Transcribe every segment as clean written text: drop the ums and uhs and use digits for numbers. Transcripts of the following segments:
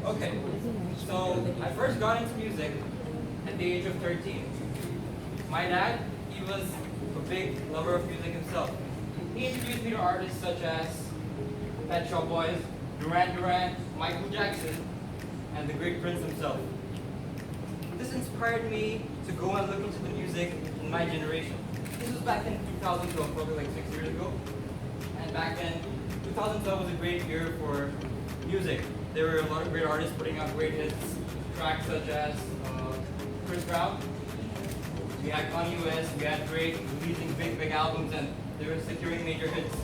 Okay, so I first got into music at the age of 13. My dad, he was a big lover of music himself. He introduced me to artists such as Pet Shop Boys, Duran Duran, Michael Jackson, and the great Prince himself. This inspired me to go and look into the music in my generation. This was back in 2012, probably like 6 years ago. And back then, 2012 was a great year for music. There were a lot of great artists putting out great hits, tracks such as Chris Brown. We had Kanye West, we had Drake releasing big albums, and they were securing major hits.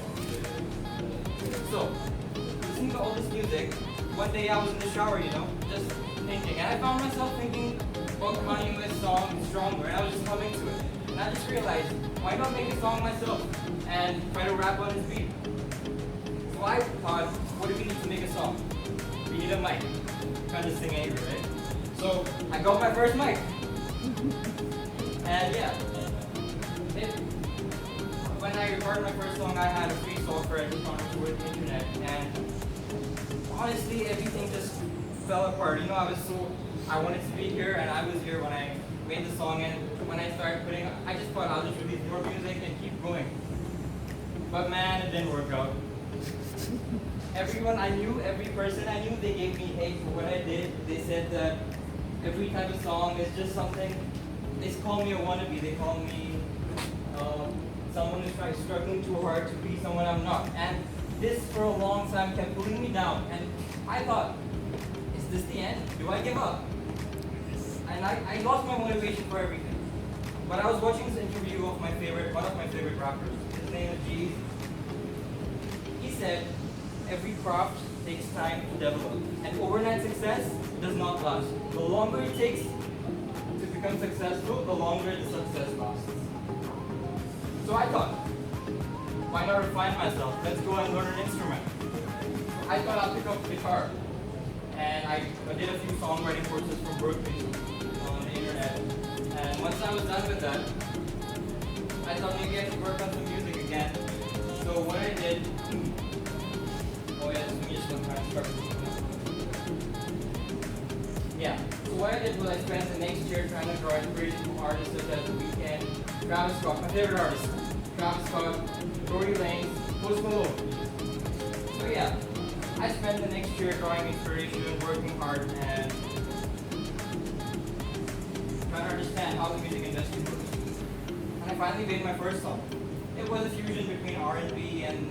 So, listening to all this music, one day I was in the shower, just thinking, and I found myself thinking about Kanye West's song Stronger, and I was just humming to it. And I just realized, why not make a song myself and try to rap on his beat? So I thought, what do we need to make a song? We need a mic. Can't just sing anywhere, right? So I got my first mic. And yeah, when I recorded my first song, I had a free software I just found over the internet, and honestly, everything just fell apart. I wanted to be here, and I was here when I made the song, and when I started I just thought I'll just release more music and keep going. But man, it didn't work out. Everyone I knew, every person I knew, they gave me hate for what I did. They said that every type of song is just something. They call me a wannabe. They call me someone who's struggling too hard to be someone I'm not. And this, for a long time, kept pulling me down. And I thought, is this the end? Do I give up? And I lost my motivation for everything. But I was watching this interview of one of my favorite rappers. His name is Zeeshan. He said, every craft takes time to develop, and overnight success does not last. The longer it takes to become successful, the longer the success lasts. So I thought, why not refine myself? Let's go and learn an instrument. I thought I'll pick up guitar, and I did a few songwriting courses from Berkeley on the internet. And once I was done with that, I thought maybe I should work on some music again. So what I did. Oh yeah, let me just look at my Yeah, so what I did was I spent the next year trying to draw inspiration from artists such as The Weeknd, Travis Scott, my favorite artist, Travis Scott, Tory Lanez, Post Malone. So yeah, I spent the next year drawing inspiration, working hard, and trying to understand how the music industry works. And I finally made my first song. It was a fusion between R&B and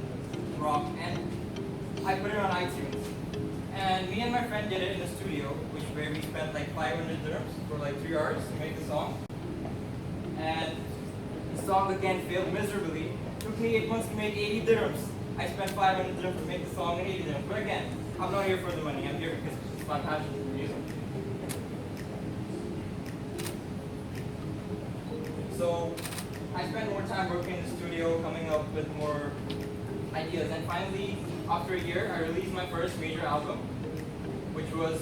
rock, and I put it on iTunes. And me and my friend did it in the studio, where we spent like 500 dirhams for like 3 hours to make the song. And the song again failed miserably. It took me 8 months to make 80 dirhams. I spent 500 dirhams to make the song and 80 dirhams. But again, I'm not here for the money. I'm here because it's my passion for music. So I spent more time working in the studio, coming up with more ideas, and finally, after a year, I released my first major album, which was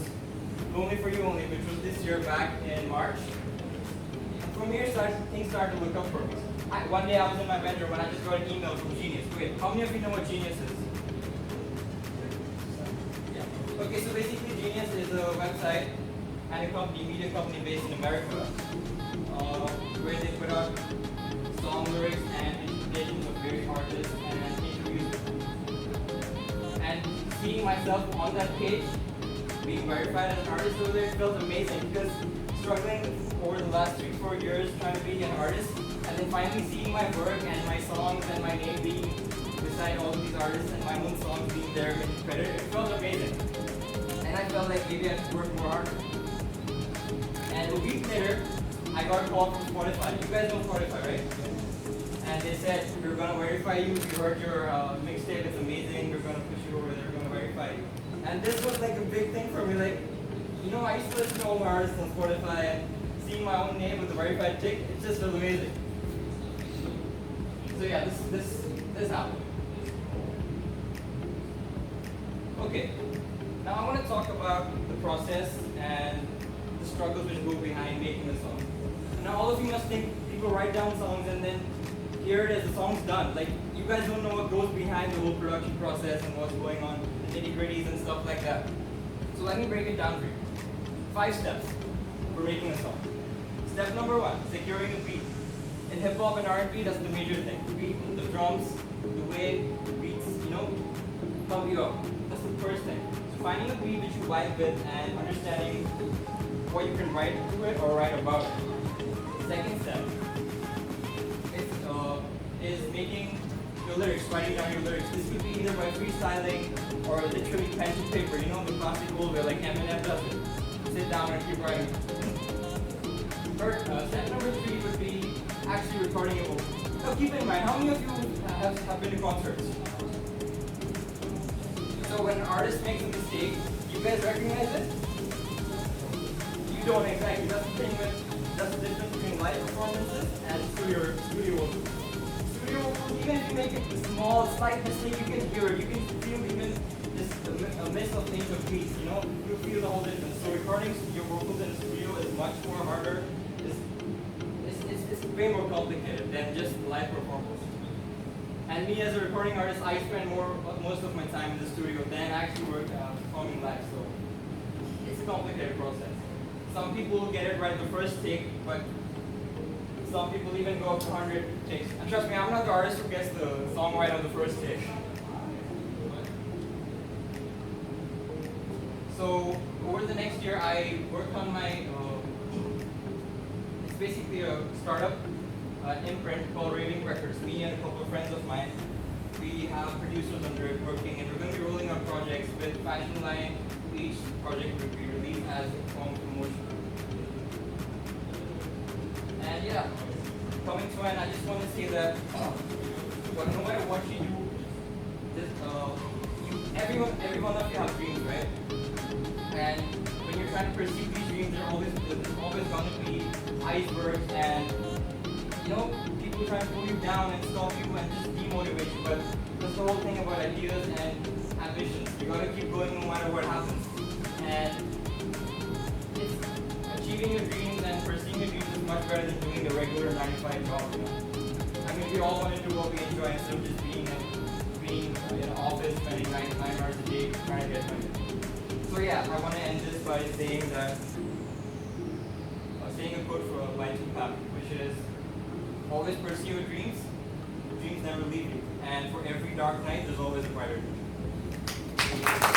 Only For You Only, which was this year back in March. And from here, things started to look up for me. One day I was in my bedroom and I just got an email from Genius. Wait, how many of you know what Genius is? Yeah. Okay, so basically Genius is a website and a media company based in America, where they put out song lyrics and interpretations of various artists and interviews. And seeing myself on that page, being verified as an artist over there, felt amazing because struggling over the last 3-4 years trying to be an artist, and then finally seeing my work and my songs and my name being beside all of these artists and my own songs being there with credit, it felt amazing. And I felt like maybe I should work more harder. And a week later, I got a call from Spotify. You guys know Spotify, right? And they said, we're going to verify you. We heard your mixtape, it's amazing. We're going to push you over there. We're going to verify you. And this was like a big thing for me. Like, I used to listen to all my artists on Spotify, and seeing my own name with the verified tick, it just felt amazing. So yeah, this happened. Okay, now I want to talk about the process and the struggles which go behind making a song. Now all of you must think people write down songs and then here it is, the song's done. Like, you guys don't know what goes behind the whole production process and what's going on, the nitty-gritties and stuff like that. So So let me break it down for you. 5 steps for making a song. Step number 1, securing the beat. In hip hop and R&B, that's the major thing. The beat, the drums, the way the beats, help you out. That's the first thing. So finding a beat that you vibe with and understanding what you can write to it or write about it. Second step is making your lyrics, writing down your lyrics. This could be either by freestyling or literally pen to paper. The classic old way like Eminem does it. Sit down and keep writing. Step number 3 would be actually recording your vocal. Now keep in mind, how many of you have been to concerts? So when an artist makes a mistake, you guys recognize it? You don't exactly. That's the difference between live performances and studio vocals. Studio vocals, even if you make a small, slight mistake, you can hear it. You can feel even just a miss of inch of beats. You feel the whole difference. So recording your vocals in the studio is much more harder. It's way more complicated than just live performance. And me as a recording artist, I spend most of my time in the studio than actually performing live. So it's a complicated process. Some people get it right the first take, but some people even go up to 100 takes. And trust me, I'm not the artist who gets the song right on the first take. So over the next year, I worked on my it's basically a startup imprint called Raving Records. Me and a couple of friends of mine, we have producers under it working, and we're going to be rolling out projects with fashion line. Each project will be released as its own promotion. And yeah, coming to an end, I just want to say that no matter what you do, every one of you have dreams, right? And when you're trying to pursue these dreams, there's always going to be icebergs and people trying to pull you down and stop you and just demotivate you. But that's the whole thing about ideas and ambitions. You gotta keep going no matter what happens. And it's achieving your dreams and pursuing your dreams is much better than doing the regular 9-to-5 job. I mean, we all want to do what we enjoy instead of just being in an office spending 9 hours a day trying to get money. So yeah, I want to end this by saying a quote by Tupac, which is, always pursue your dreams, dreams never leave you, and for every dark night, there's always a brighter day.